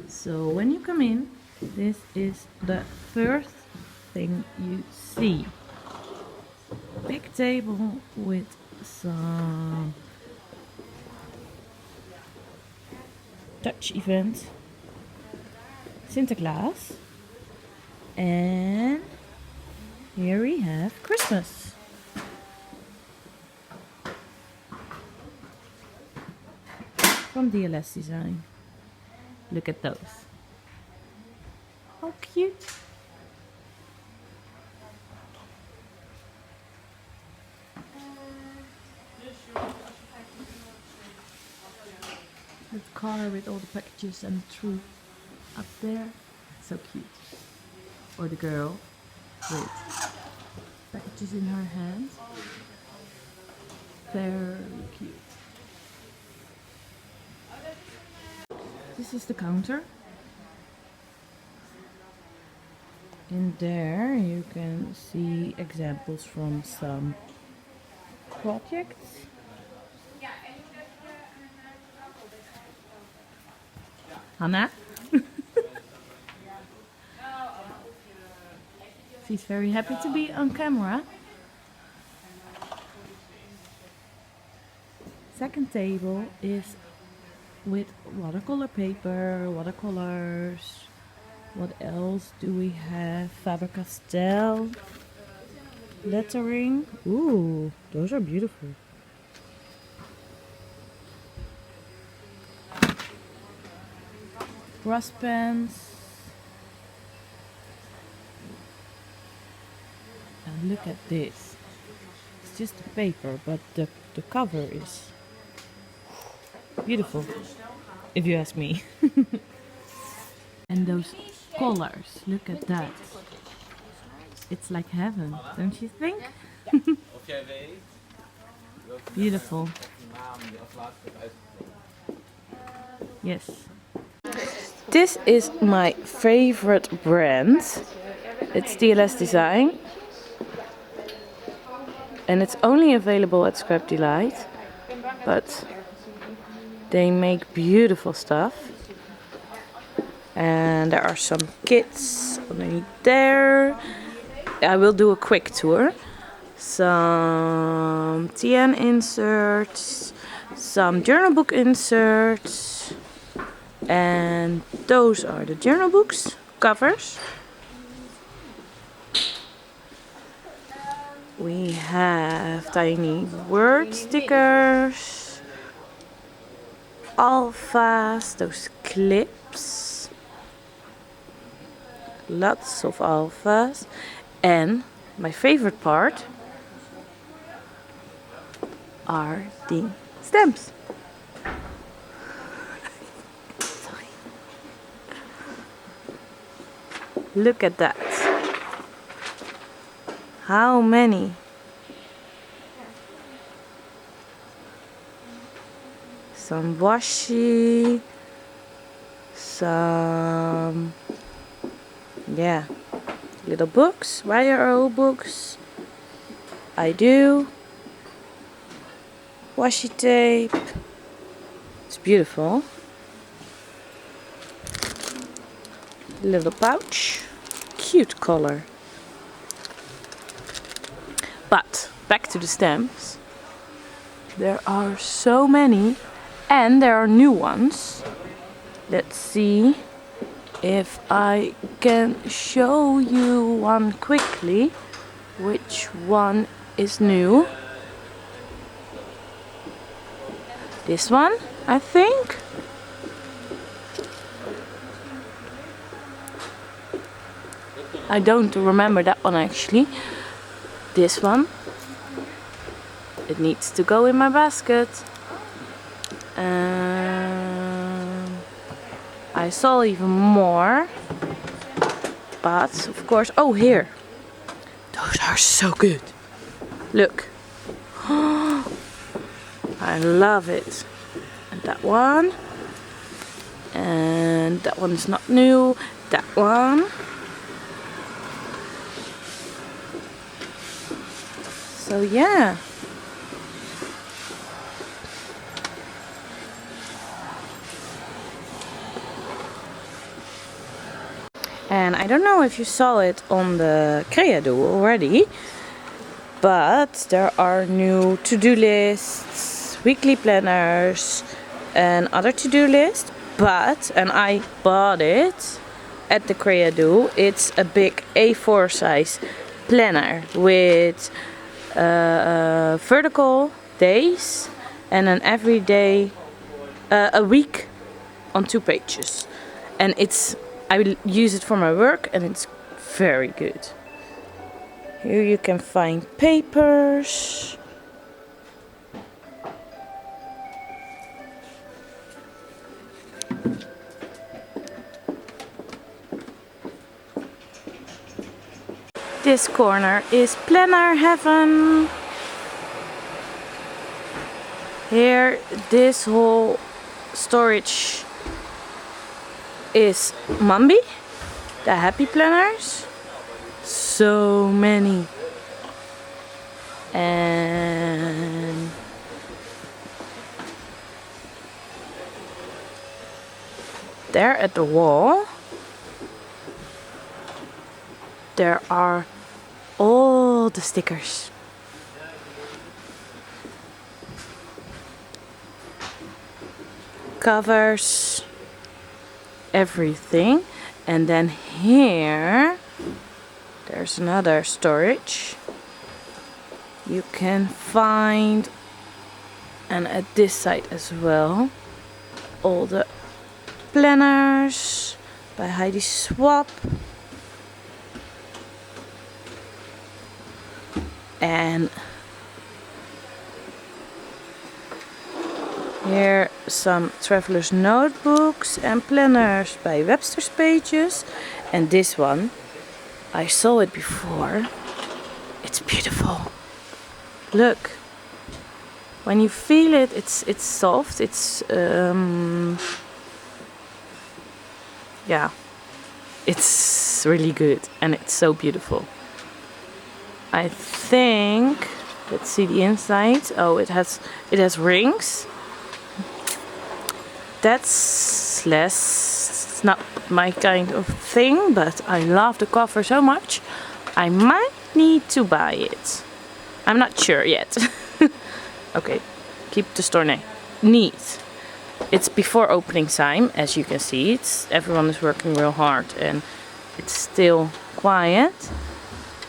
So when you come in, this is the first thing you see. Big table with some Dutch event, Sinterklaas, and here we have Christmas. From DLS Design. Look at those. How cute. The car with all the packages and the tree up there. So cute. Or the girl with packages in her hand. Very cute. This is the counter. In there you can see examples from some projects. Hannah? She's very happy to be on camera. Second table is with watercolor paper, watercolors. What else do we have? Faber-Castell, lettering. Ooh, those are beautiful. Brass pens. And look at this. It's just a paper, but the cover is beautiful, if you ask me. And those colors, look at that. It's like heaven, don't you think? Beautiful. Yes. This is my favorite brand. It's DLS Design. And it's only available at Scrapdelight. But they make beautiful stuff. And there are some kits underneath there. I will do a quick tour. Some TN inserts, some journal book inserts, and those are the journal books covers. We have tiny word stickers, alphas, those clips, lots of alphas, and my favorite part are the stamps. Sorry. Look at that. How many? Some washi, some, yeah, little books, YRO books. I do. Washi tape. It's beautiful. Little pouch. Cute color. But back to the stamps. There are so many, and there are new ones. Let's see if I can show you one quickly. Which one is new? This one, I think. I don't remember that one actually. This one. It needs to go in my basket. I saw even more. But of course, oh here. Those are so good. Look. I love it. And that one. And that one is not new. That one. So yeah. And I don't know if you saw it on the Creado already, but there are new to-do lists, weekly planners and other to-do lists. And I bought it at the Creado. It's a big A4 size planner with vertical days and an everyday, a week on 2 pages. And I will use it for my work and it's very good. Here you can find papers. This corner is planner heaven. Here, this whole storage is Mambi, the happy planners. So many. And there at the wall, there are all the stickers. Covers, everything. And then here there's another storage. You can find, and at this side as well, all the planners by Heidi Swap. And here some traveler's notebooks and planners by Webster's Pages. And this one, I saw it before. It's beautiful. Look, when you feel it, it's soft. It's yeah, it's really good and it's so beautiful. I think, let's see the inside. Oh, it has rings. That's it's not my kind of thing, but I love the cover so much. I might need to buy it. I'm not sure yet. Okay, keep the store name. Neat. It's before opening time, as you can see. Everyone is working real hard and it's still quiet.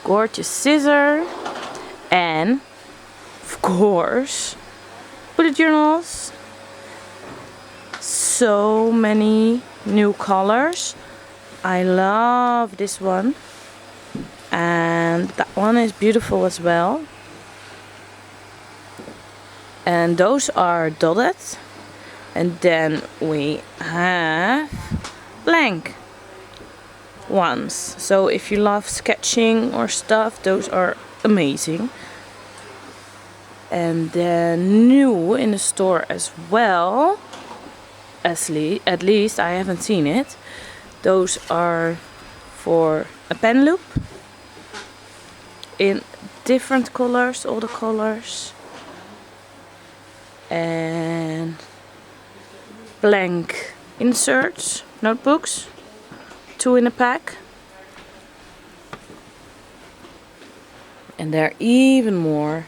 Gorgeous scissor. And, of course, bullet journals. So many new colors. I love this one. And that one is beautiful as well. And those are dotted. And then we have blank ones. So if you love sketching or stuff, those are amazing. And then new in the store as well, at least I haven't seen it. Those are for a pen loop in different colors, all the colors. And blank inserts, notebooks, 2 in a pack. And there are even more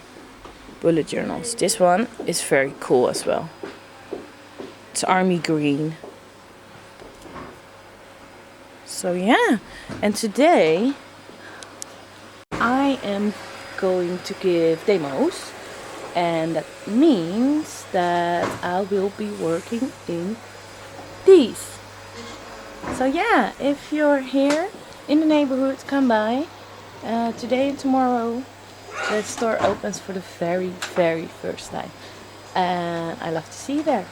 bullet journals. This one is very cool as well. It's army green. So yeah, and today I am going to give demos. And that means that I will be working in these. So yeah, if you're here in the neighborhood, come by. Today and tomorrow the store opens for the very, very first time. And I love to see you there.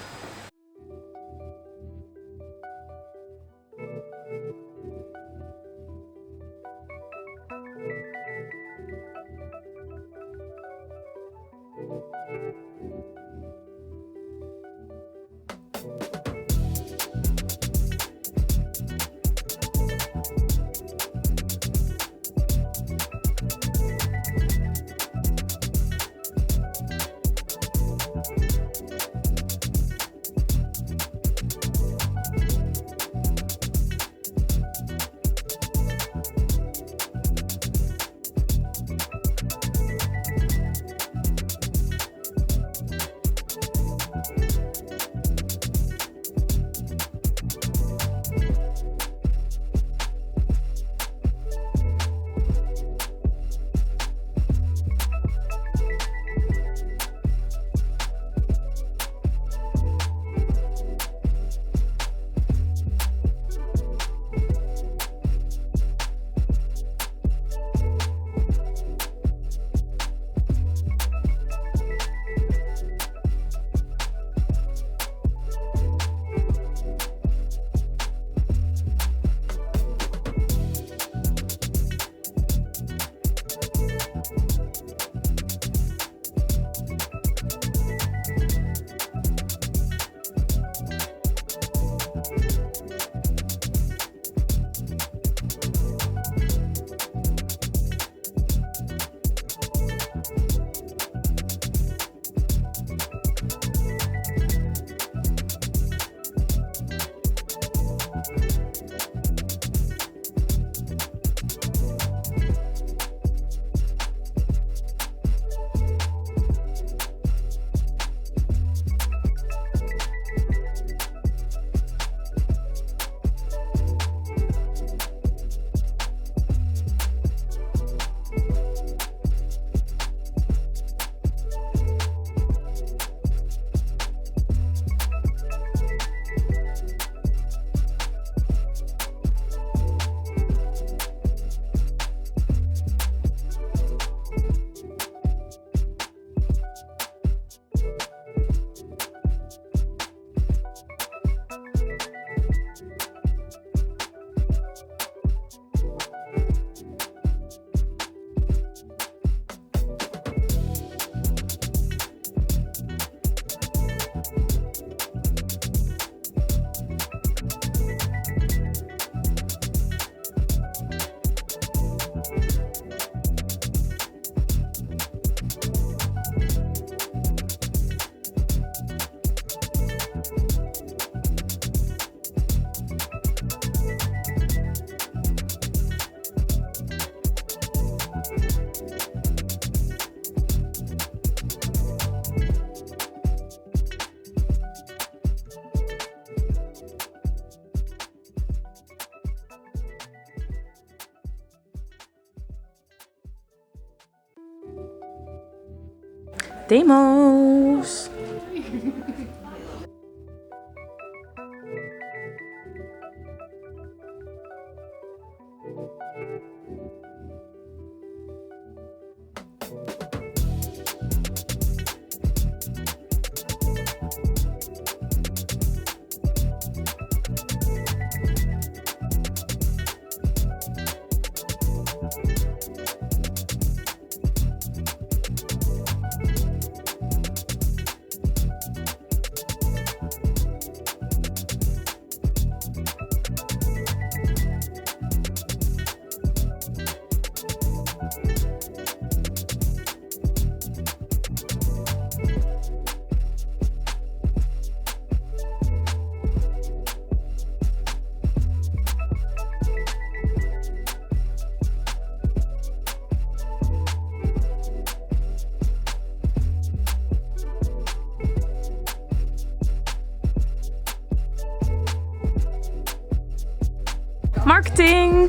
Demo's. Marketing!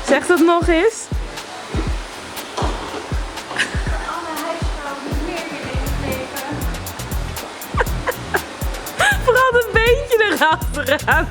Zeg dat nog eens. Alle huisvrouwen die meer willen leven. Vooral dat beentje erachteraan.